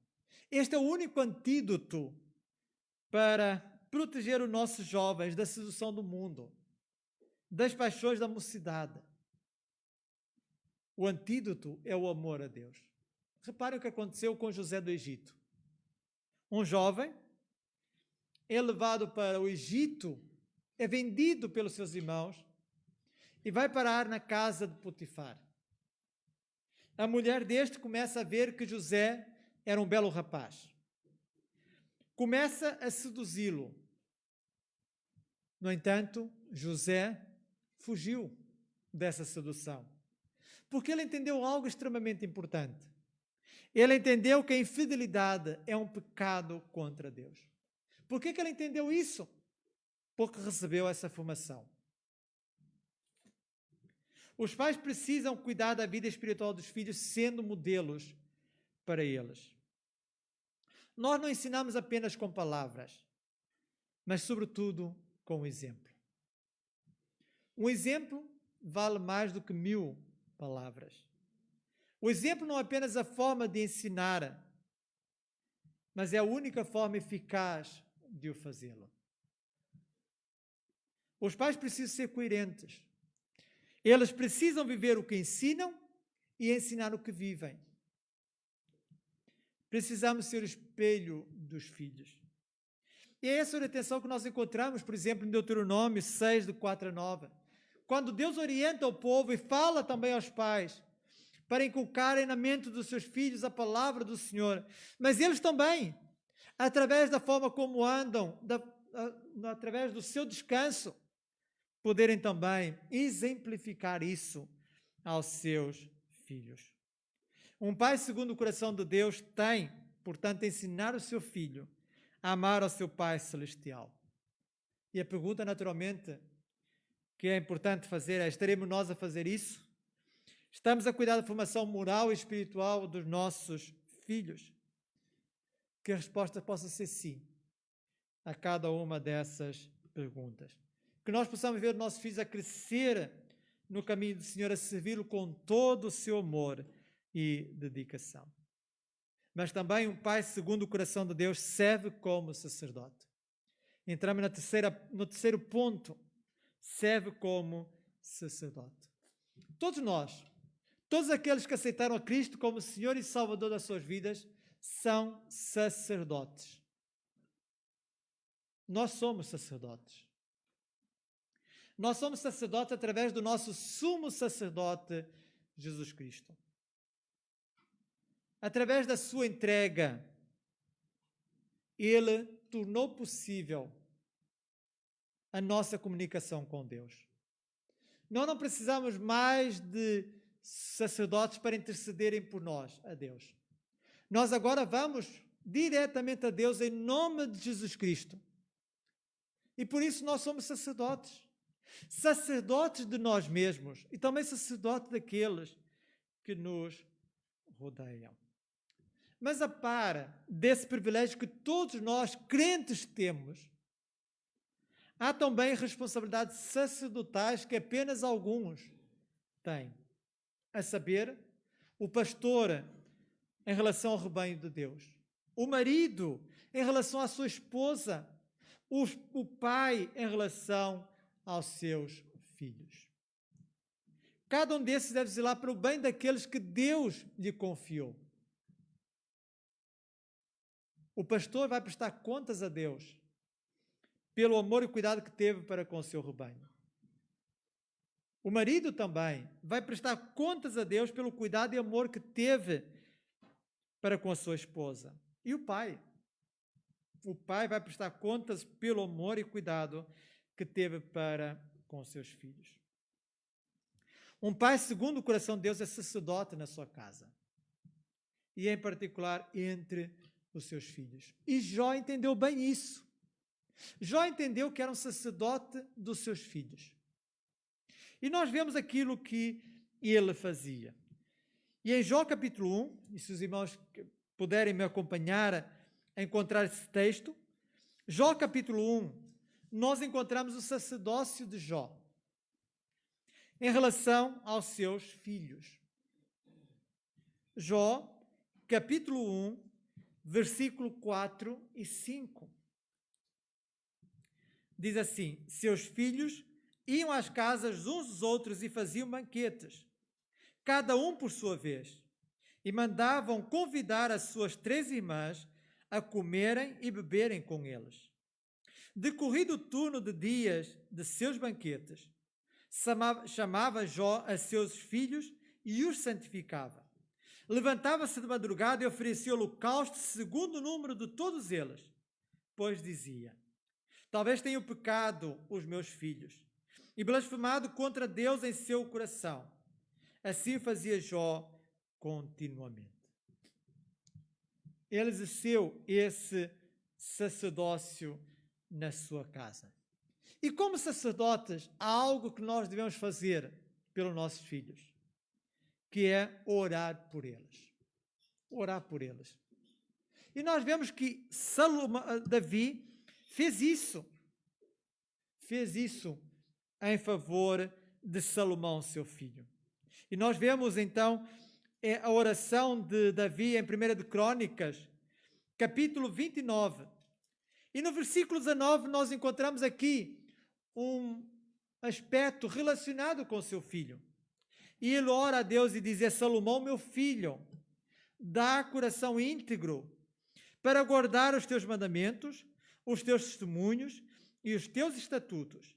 Este é o único antídoto para proteger os nossos jovens da sedução do mundo, das paixões da mocidade. O antídoto é o amor a Deus. Reparem o que aconteceu com José do Egito. Um jovem é levado para o Egito, é vendido pelos seus irmãos e vai parar na casa de Potifar. A mulher deste começa a ver que José era um belo rapaz. Começa a seduzi-lo. No entanto, José fugiu dessa sedução, porque ele entendeu algo extremamente importante. Ele entendeu que a infidelidade é um pecado contra Deus. Por que ele entendeu isso? Porque recebeu essa formação. Os pais precisam cuidar da vida espiritual dos filhos, sendo modelos para eles. Nós não ensinamos apenas com palavras, mas sobretudo com o exemplo. Um exemplo vale mais do que 1000 palavras. O exemplo não é apenas a forma de ensinar, mas é a única forma eficaz de o fazê-lo. Os pais precisam ser coerentes. Eles precisam viver o que ensinam e ensinar o que vivem. Precisamos ser o espelho dos filhos. E é essa orientação que nós encontramos, por exemplo, em Deuteronômio 6, de 4 a 9. Quando Deus orienta o povo e fala também aos pais para inculcarem na mente dos seus filhos a palavra do Senhor. Mas eles também, através da forma como andam, através do seu descanso, poderem também exemplificar isso aos seus filhos. Um pai segundo o coração de Deus tem, portanto, ensinar o seu filho a amar ao seu Pai Celestial. E a pergunta, naturalmente, que é importante fazer é: estaremos nós a fazer isso? Estamos a cuidar da formação moral e espiritual dos nossos filhos? Que a resposta possa ser sim a cada uma dessas perguntas. Que nós possamos ver os nossos filhos a crescer no caminho do Senhor, a servi-lo com todo o seu amor e dedicação. Mas também um pai segundo o coração de Deus serve como sacerdote. Entramos no terceiro ponto: serve como sacerdote. Todos nós, todos aqueles que aceitaram a Cristo como Senhor e Salvador das suas vidas, são sacerdotes. Nós somos sacerdotes. Nós somos sacerdotes através do nosso sumo sacerdote, Jesus Cristo. Através da sua entrega, Ele tornou possível a nossa comunicação com Deus. Nós não precisamos mais de sacerdotes para intercederem por nós, a Deus. Nós agora vamos diretamente a Deus em nome de Jesus Cristo. E por isso nós somos sacerdotes. Sacerdotes de nós mesmos e também sacerdotes daqueles que nos rodeiam. Mas a par desse privilégio que todos nós, crentes, temos, há também responsabilidades sacerdotais que apenas alguns têm. A saber, o pastor em relação ao rebanho de Deus, o marido em relação à sua esposa, o pai em relação aos seus filhos. Cada um desses deve zelar para o bem daqueles que Deus lhe confiou. O pastor vai prestar contas a Deus pelo amor e cuidado que teve para com o seu rebanho. O marido também vai prestar contas a Deus pelo cuidado e amor que teve para com a sua esposa. E o pai vai prestar contas pelo amor e cuidado que teve para com os seus filhos. Um pai segundo o coração de Deus é sacerdote na sua casa. E em particular entre os seus filhos. E Jó entendeu bem isso. Jó entendeu que era um sacerdote dos seus filhos. E nós vemos aquilo que ele fazia. E em Jó capítulo 1, e se os irmãos puderem me acompanhar a encontrar esse texto, Jó capítulo 1, nós encontramos o sacerdócio de Jó em relação aos seus filhos. Jó capítulo 1, versículo 4 e 5. Diz assim: seus filhos iam às casas uns dos outros e faziam banquetes, cada um por sua vez, e mandavam convidar as suas 3 irmãs a comerem e beberem com eles. Decorrido o turno de dias de seus banquetes, chamava Jó a seus filhos e os santificava. Levantava-se de madrugada e oferecia holocausto segundo o número de todos eles, pois dizia: talvez tenham pecado os meus filhos e blasfemado contra Deus em seu coração. Assim fazia Jó continuamente. Ele exerceu esse sacerdócio na sua casa. E como sacerdotes, há algo que nós devemos fazer pelos nossos filhos, que é orar por eles. Orar por eles. E nós vemos que Davi fez isso. Fez isso em favor de Salomão, seu filho. E nós vemos então a oração de Davi em 1 de Crônicas, capítulo 29. E no versículo 19 nós encontramos aqui um aspecto relacionado com seu filho. E ele ora a Deus e diz: Salomão, meu filho, dá coração íntegro para guardar os teus mandamentos, os teus testemunhos e os teus estatutos,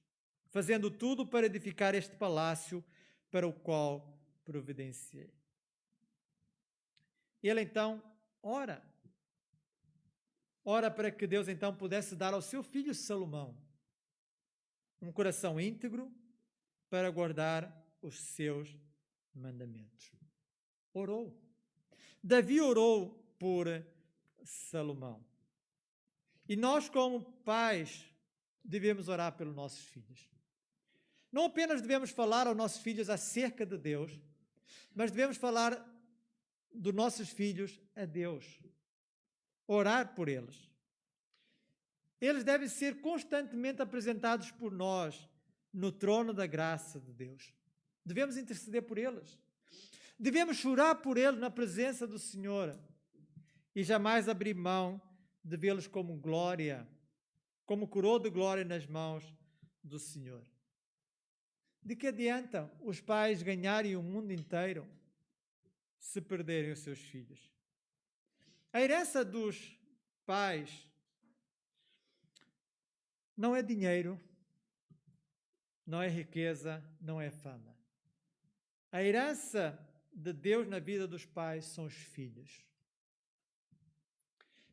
fazendo tudo para edificar este palácio para o qual providenciei. Ele então ora para que Deus então pudesse dar ao seu filho Salomão um coração íntegro para guardar os seus mandamentos. Orou. Davi orou por Salomão. E nós, como pais, devemos orar pelos nossos filhos. Não apenas devemos falar aos nossos filhos acerca de Deus, mas devemos falar dos nossos filhos a Deus. Orar por eles. Eles devem ser constantemente apresentados por nós no trono da graça de Deus. Devemos interceder por eles. Devemos chorar por eles na presença do Senhor e jamais abrir mão de vê-los como glória, como coroa de glória nas mãos do Senhor. De que adianta os pais ganharem o mundo inteiro se perderem os seus filhos? A herança dos pais não é dinheiro, não é riqueza, não é fama. A herança de Deus na vida dos pais são os filhos.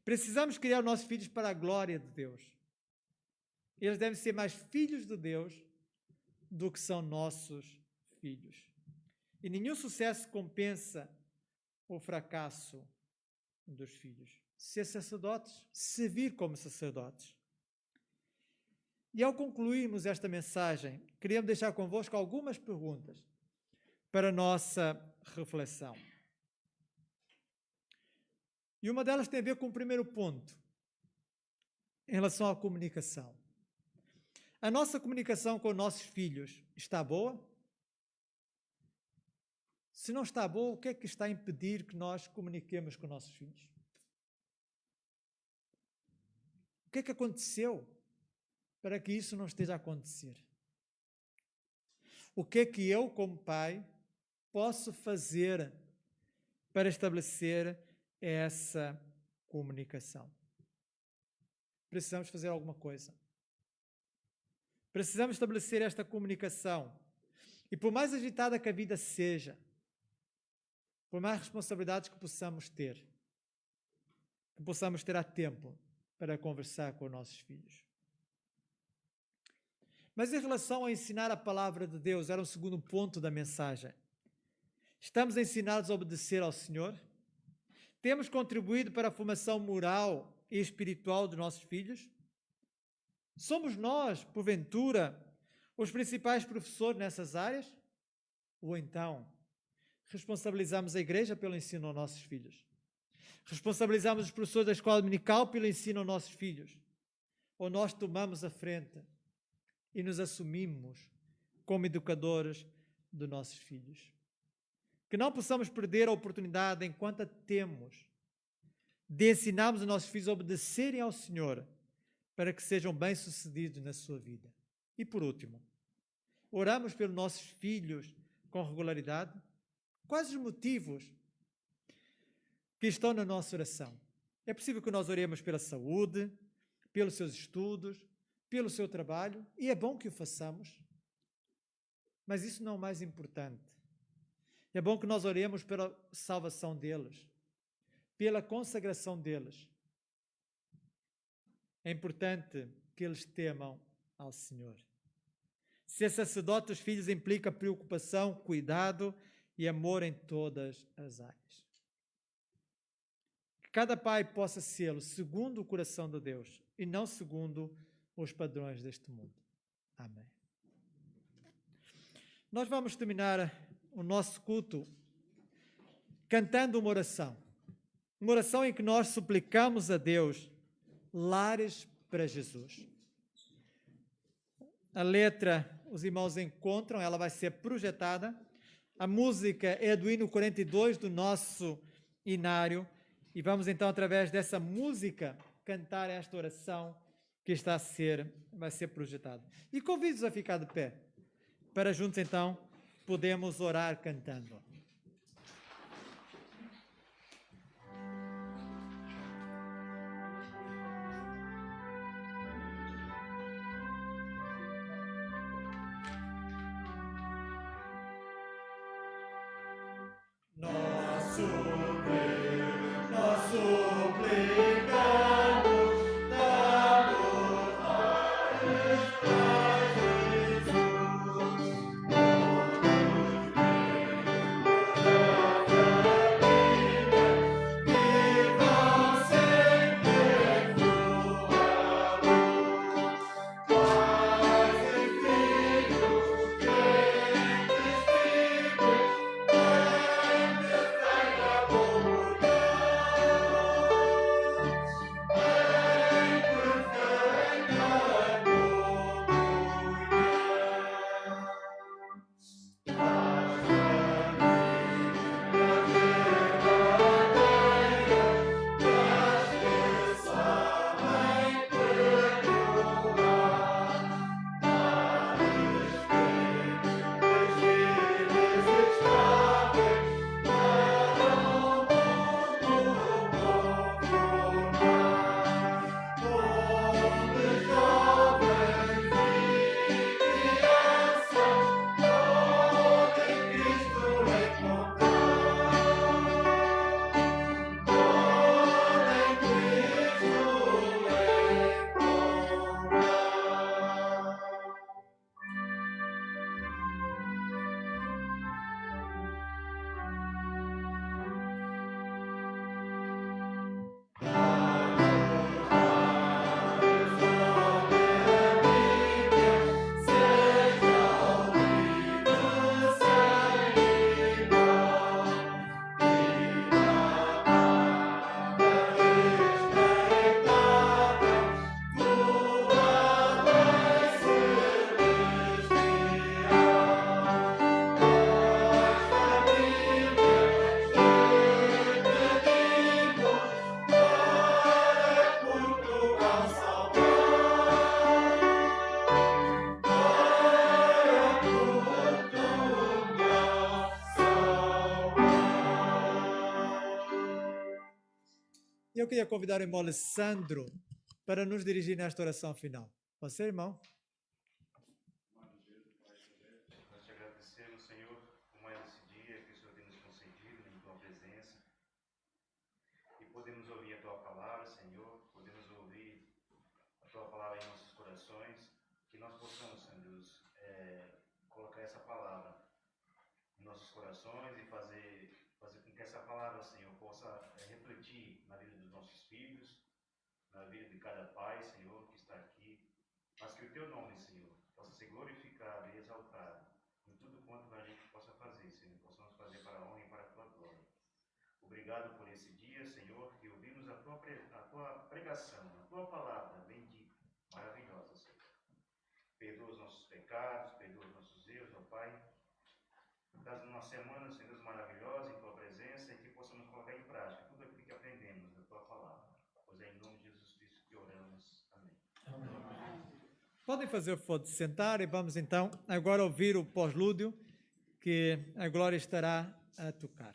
Precisamos criar os nossos filhos para a glória de Deus. Eles devem ser mais filhos de Deus do que são nossos filhos. E nenhum sucesso compensa o fracasso dos filhos. Ser sacerdotes, servir como sacerdotes. E ao concluirmos esta mensagem, queríamos deixar convosco algumas perguntas para a nossa reflexão. E uma delas tem a ver com o primeiro ponto, em relação à comunicação. A nossa comunicação com os nossos filhos está boa? Se não está boa, o que é que está a impedir que nós comuniquemos com os nossos filhos? O que é que aconteceu para que isso não esteja a acontecer? O que é que eu, como pai, posso fazer para estabelecer essa comunicação? Precisamos fazer alguma coisa. Precisamos estabelecer esta comunicação. E por mais agitada que a vida seja, por mais responsabilidades que possamos ter a tempo para conversar com os nossos filhos. Mas em relação a ensinar a palavra de Deus, era o segundo ponto da mensagem. Estamos ensinados a obedecer ao Senhor? Temos contribuído para a formação moral e espiritual dos nossos filhos? Somos nós, porventura, os principais professores nessas áreas? Ou então, responsabilizamos a igreja pelo ensino aos nossos filhos? Responsabilizamos os professores da escola dominical pelo ensino aos nossos filhos? Ou nós tomamos a frente e nos assumimos como educadores dos nossos filhos? Que não possamos perder a oportunidade, enquanto a temos, de ensinarmos os nossos filhos a obedecerem ao Senhor, para que sejam bem-sucedidos na sua vida. E por último, oramos pelos nossos filhos com regularidade? Quais os motivos que estão na nossa oração? É possível que nós oremos pela saúde, pelos seus estudos, pelo seu trabalho, e é bom que o façamos, mas isso não é o mais importante. É bom que nós oremos pela salvação deles, pela consagração deles. É importante que eles temam ao Senhor. Ser sacerdote dos filhos implica preocupação, cuidado e amor em todas as áreas. Que cada pai possa sê-lo segundo o coração de Deus e não segundo os padrões deste mundo. Amém. Nós vamos terminar o nosso culto cantando uma oração em que nós suplicamos a Deus lares para Jesus. A letra os irmãos encontram, ela vai ser projetada. A música é do hino 42 do nosso inário e vamos então, através dessa música, cantar esta oração que vai ser projetada. E convido-os a ficar de pé, para juntos então podemos orar cantando. Eu queria convidar o irmão Alessandro para nos dirigir nesta oração final. Pode ser, irmão? Nós te agradecemos, Senhor, por mais esse dia que o Senhor tem nos concedido em tua presença. E podemos ouvir a tua palavra, Senhor, podemos ouvir a tua palavra em nossos corações, que nós possamos, Senhor, corações e fazer com que essa palavra, Senhor, possa refletir na vida dos nossos filhos, na vida de cada pai, Senhor, que está aqui, mas que o Teu nome, Senhor, possa ser glorificado e exaltado em tudo quanto a gente possa fazer, Senhor, possamos fazer para a honra e para a Tua glória. Obrigado por esse dia, Senhor, que ouvimos a Tua pregação, a Tua palavra bendita, maravilhosa, Senhor. Perdoa os nossos pecados, perdoa os nossos erros, ó Pai. Dá-nos uma semana, Senhor Deus, maravilhosa em Tua presença e que possamos colocar em prática tudo aquilo que aprendemos da Tua palavra. Pois é em nome de Jesus Cristo que oramos. Amém. Podem fazer o favor de sentar e vamos então agora ouvir o pós-lúdio que a Glória estará a tocar.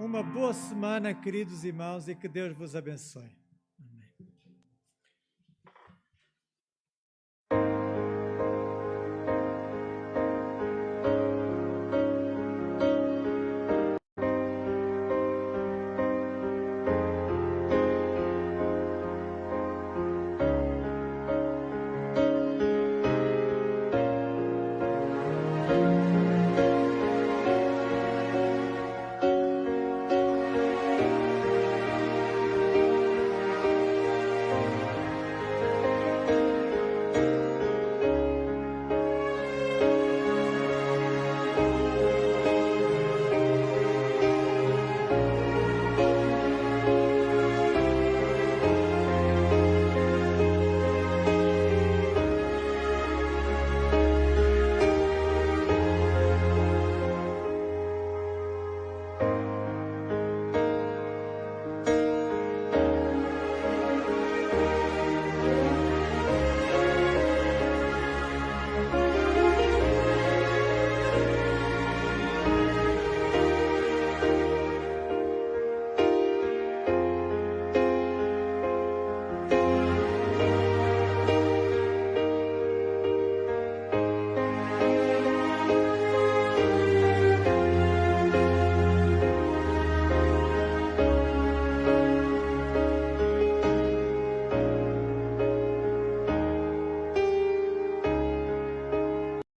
Uma boa semana, queridos irmãos, e que Deus vos abençoe.